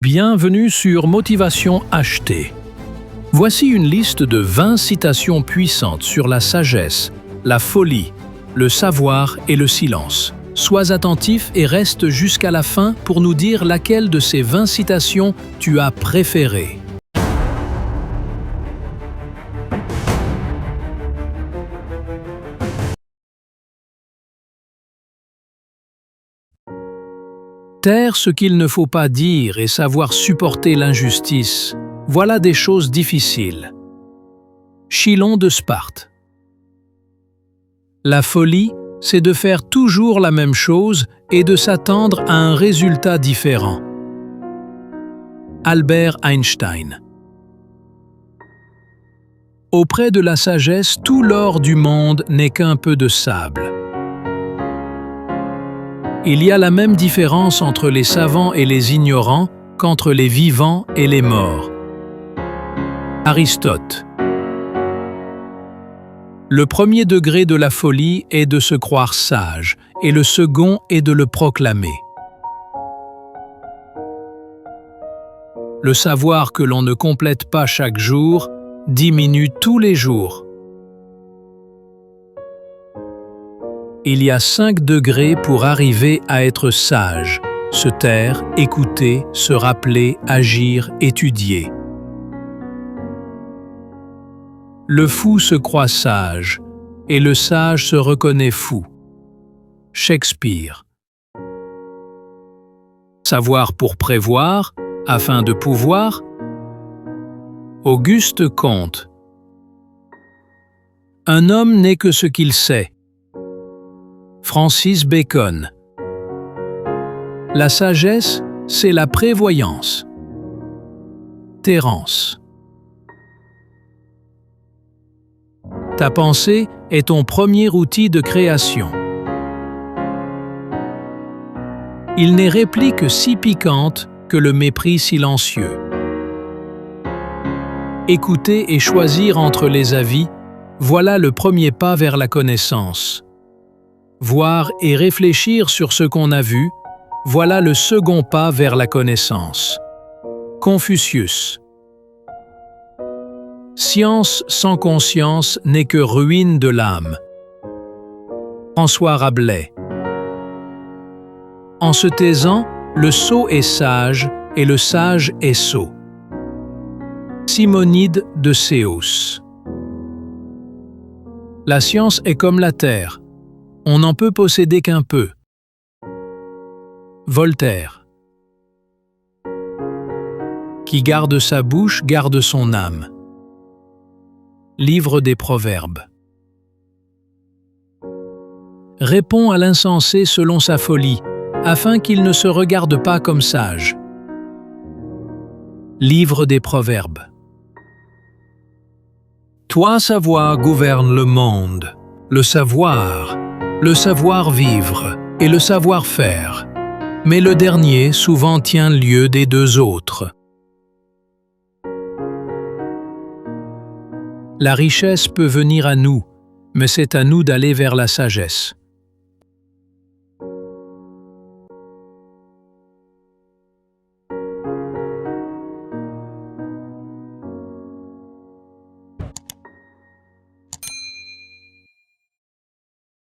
Bienvenue sur Motivation achetée. Voici une liste de 20 citations puissantes sur la sagesse, la folie, le savoir et le silence. Sois attentif et reste jusqu'à la fin pour nous dire laquelle de ces 20 citations tu as préférée. Taire ce qu'il ne faut pas dire et savoir supporter l'injustice, voilà des choses difficiles. Chilon de Sparte. La folie, c'est de faire toujours la même chose et de s'attendre à un résultat différent. Albert Einstein. Auprès de la sagesse, tout l'or du monde n'est qu'un peu de sable. Il y a la même différence entre les savants et les ignorants qu'entre les vivants et les morts. Aristote. Le premier degré de la folie est de se croire sage, et le second est de le proclamer. Le savoir que l'on ne complète pas chaque jour diminue tous les jours. Il y a 5 degrés pour arriver à être sage, se taire, écouter, se rappeler, agir, étudier. Le fou se croit sage, et le sage se reconnaît fou. Shakespeare. Savoir pour prévoir, afin de pouvoir. Auguste Comte. Un homme n'est que ce qu'il sait. Francis Bacon. La sagesse, c'est la prévoyance. Terence. Ta pensée est ton premier outil de création. Il n'est réplique si piquante que le mépris silencieux. Écouter et choisir entre les avis, voilà le premier pas vers la connaissance. Voir et réfléchir sur ce qu'on a vu, voilà le second pas vers la connaissance. Confucius. Science sans conscience n'est que ruine de l'âme. François Rabelais. En se taisant, le sot est sage et le sage est sot. Simonide de Séos. La science est comme la terre. On n'en peut posséder qu'un peu. Voltaire. Qui garde sa bouche garde son âme. Livre des Proverbes. Réponds à l'insensé selon sa folie, afin qu'il ne se regarde pas comme sage. Livre des Proverbes. Toi, savoir gouverne le monde, le savoir-vivre et le savoir-faire, mais le dernier souvent tient lieu des deux autres. La richesse peut venir à nous, mais c'est à nous d'aller vers la sagesse.